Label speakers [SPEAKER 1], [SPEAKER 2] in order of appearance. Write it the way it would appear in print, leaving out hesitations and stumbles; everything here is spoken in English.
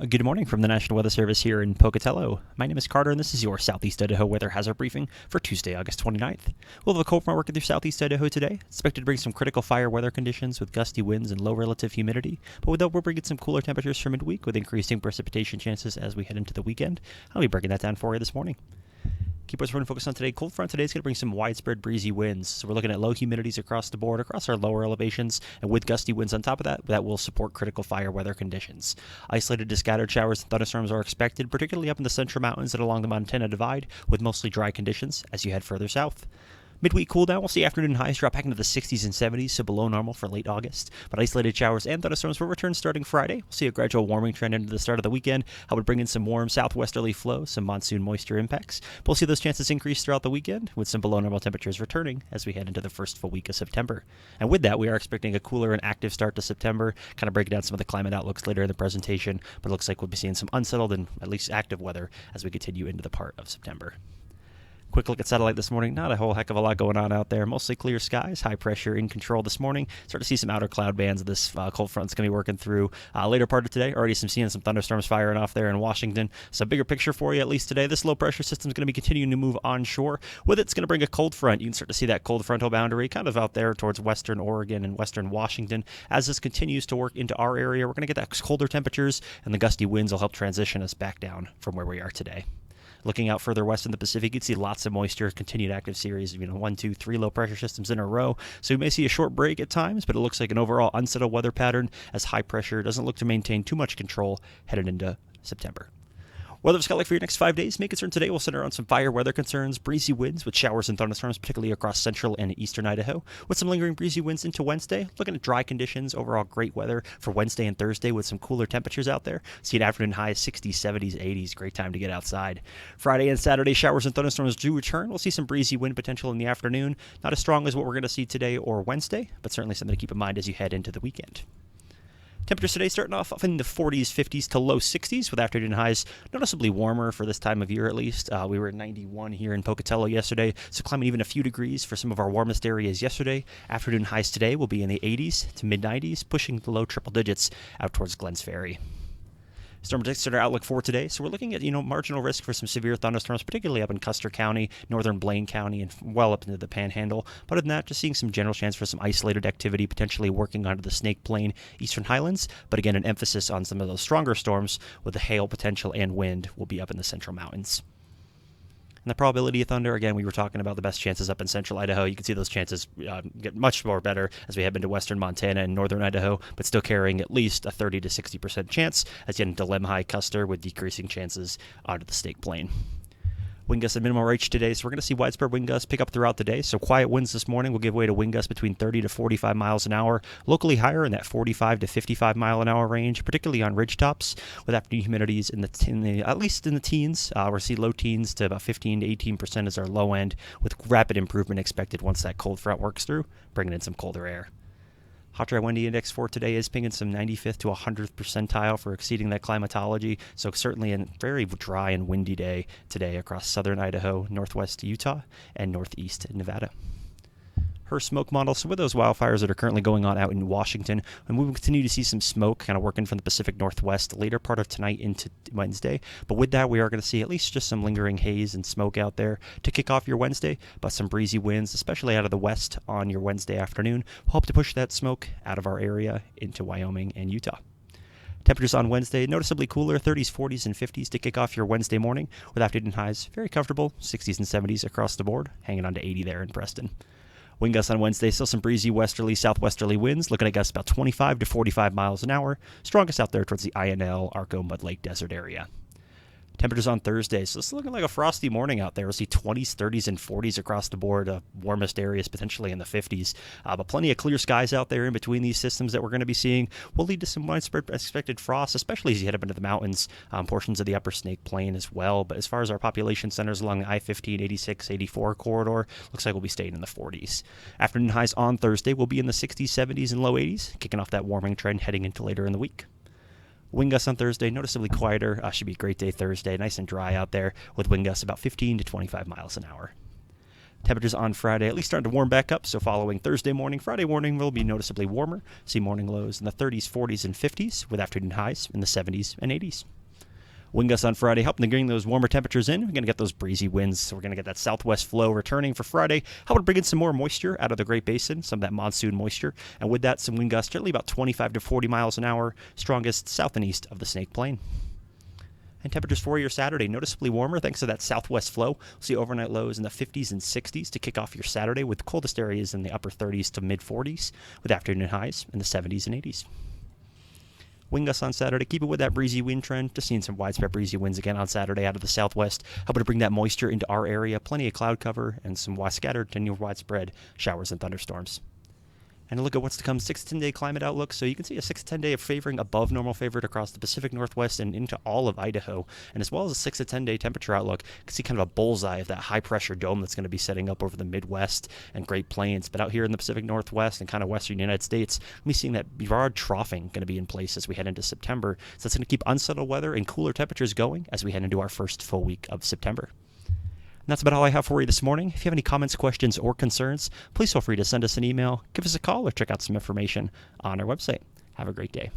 [SPEAKER 1] Good morning from the National Weather Service here in Pocatello. My name is Carter, and this is your Southeast Idaho Weather Hazard Briefing for Tuesday, August 29th. We'll have a cold front working through Southeast Idaho today. It's expected to bring some critical fire weather conditions with gusty winds and low relative humidity, but with that, we'll bring in some cooler temperatures for midweek with increasing precipitation chances as we head into the weekend. I'll be breaking that down for you this morning. Keep us focused on today. Cold front today is going to bring some widespread breezy winds. So we're looking at low humidities across the board, across our lower elevations, and with gusty winds on top of that, that will support critical fire weather conditions. Isolated to scattered showers and thunderstorms are expected, particularly up in the central mountains and along the Montana Divide, with mostly dry conditions as you head further south. Midweek cool down, we'll see afternoon highs drop back into the 60s and 70s, so below normal for late August. But isolated showers and thunderstorms will return starting Friday. We'll see a gradual warming trend into the start of the weekend. I would bring in some warm southwesterly flow, some monsoon moisture impacts. But we'll see those chances increase throughout the weekend, with some below normal temperatures returning as we head into the first full week of September. And with that, we are expecting a cooler and active start to September, kind of breaking down some of the climate outlooks later in the presentation. But it looks like we'll be seeing some unsettled and at least active weather as we continue into the part of September. Quick look at satellite this morning. Not a whole heck of a lot going on out there. Mostly clear skies, high pressure in control this morning. Start to see some outer cloud bands this cold front's going to be working through later part of today. Already seeing some thunderstorms firing off there in Washington. So bigger picture for you at least today. This low pressure system is going to be continuing to move onshore. With it, it's going to bring a cold front. You can start to see that cold frontal boundary kind of out there towards western Oregon and western Washington. As this continues to work into our area, we're going to get that colder temperatures, and the gusty winds will help transition us back down from where we are today. Looking out further west in the Pacific, you'd see lots of moisture, continued active series of 1, 2, 3 low pressure systems in a row. So you may see a short break at times, but it looks like an overall unsettled weather pattern as high pressure doesn't look to maintain too much control headed into September. Weather sky like for your next 5 days. Main concern today will center on some fire weather concerns, breezy winds with showers and thunderstorms, particularly across central and eastern Idaho, with some lingering breezy winds into Wednesday. Looking at dry conditions, overall great weather for Wednesday and Thursday with some cooler temperatures out there. See an afternoon high 60s, 70s, 80s. Great time to get outside. Friday and Saturday, showers and thunderstorms do return. We'll see some breezy wind potential in the afternoon. Not as strong as what we're going to see today or Wednesday, but certainly something to keep in mind as you head into the weekend. Temperatures today starting off in the 40s, 50s to low 60s with afternoon highs noticeably warmer for this time of year at least. We were at 91 here in Pocatello yesterday, so climbing even a few degrees for some of our warmest areas yesterday. Afternoon highs today will be in the 80s to mid-90s, pushing the low triple digits out towards Glens Ferry. Storm predictor outlook for today. So we're looking at, marginal risk for some severe thunderstorms, particularly up in Custer County, northern Blaine County, and well up into the Panhandle. But other than that, just seeing some general chance for some isolated activity, potentially working onto the Snake Plain, eastern highlands. But again, an emphasis on some of those stronger storms with the hail potential and wind will be up in the central mountains. And the probability of thunder, again, we were talking about the best chances up in central Idaho. You can see those chances get much more better as we head into western Montana and northern Idaho, but still carrying at least a 30 to 60% chance as you get into Lemhi, Custer, with decreasing chances onto the Snake Plain. Wind gusts at minimal range today, so we're going to see widespread wind gusts pick up throughout the day. So quiet winds this morning will give way to wind gusts between 30 to 45 miles an hour, locally higher in that 45 to 55 mile an hour range, particularly on ridgetops, with afternoon humidities at least in the teens. We'll see low teens to about 15 to 18% as our low end, with rapid improvement expected once that cold front works through, bringing in some colder air. Hot dry windy index for today is pinging some 95th to 100th percentile for exceeding that climatology. So certainly a very dry and windy day today across southern Idaho, northwest Utah, and northeast Nevada. HRRR smoke model. So with those wildfires that are currently going on out in Washington, and we will continue to see some smoke kind of working from the Pacific Northwest later part of tonight into Wednesday. But with that, we are going to see at least just some lingering haze and smoke out there to kick off your Wednesday, but some breezy winds, especially out of the west on your Wednesday afternoon, will help to push that smoke out of our area into Wyoming and Utah. Temperatures on Wednesday noticeably cooler, 30s, 40s, and 50s to kick off your Wednesday morning, with afternoon highs very comfortable, 60s and 70s across the board, hanging on to 80 there in Preston. Wind gusts on Wednesday, still some breezy westerly, southwesterly winds, looking at gusts about 25 to 45 miles an hour, strongest out there towards the INL, Arco, Mud Lake Desert area. Temperatures on Thursday, so it's looking like a frosty morning out there. We'll see 20s, 30s, and 40s across the board, warmest areas potentially in the 50s. But plenty of clear skies out there in between these systems that we're going to be seeing will lead to some widespread expected frost, especially as you head up into the mountains, portions of the upper Snake Plain as well. But as far as our population centers along the I-15, 86, 84 corridor, looks like we'll be staying in the 40s. Afternoon highs on Thursday will be in the 60s, 70s, and low 80s, kicking off that warming trend heading into later in the week. Wind gusts on Thursday, noticeably quieter. Should be a great day Thursday. Nice and dry out there with wind gusts about 15 to 25 miles an hour. Temperatures on Friday at least starting to warm back up, so following Thursday morning, Friday morning will be noticeably warmer. See morning lows in the 30s, 40s, and 50s, with afternoon highs in the 70s and 80s. Wind gusts on Friday helping to bring those warmer temperatures in. We're going to get those breezy winds, so we're going to get that southwest flow returning for Friday, helping to bring in some more moisture out of the Great Basin, some of that monsoon moisture, and with that, some wind gusts generally about 25 to 40 miles an hour, strongest south and east of the Snake Plain. And temperatures for your Saturday noticeably warmer thanks to that southwest flow. We'll see overnight lows in the 50s and 60s to kick off your Saturday, with coldest areas in the upper 30s to mid 40s, with afternoon highs in the 70s and 80s. Wind gusts on Saturday, keep it with that breezy wind trend. Just seeing some widespread breezy winds again on Saturday out of the southwest, helping to bring that moisture into our area. Plenty of cloud cover and some scattered to near widespread showers and thunderstorms. And a look at what's to come, 6 to 10 day climate outlook. So you can see a 6 to 10 day of favoring above normal favorite across the Pacific Northwest and into all of Idaho. And as well as a 6 to 10 day temperature outlook, you can see kind of a bullseye of that high pressure dome that's going to be setting up over the Midwest and Great Plains. But out here in the Pacific Northwest and kind of western United States, we'll be seeing that broad troughing going to be in place as we head into September. So that's going to keep unsettled weather and cooler temperatures going as we head into our first full week of September. And that's about all I have for you this morning. If you have any comments, questions, or concerns, please feel free to send us an email, give us a call, or check out some information on our website. Have a great day.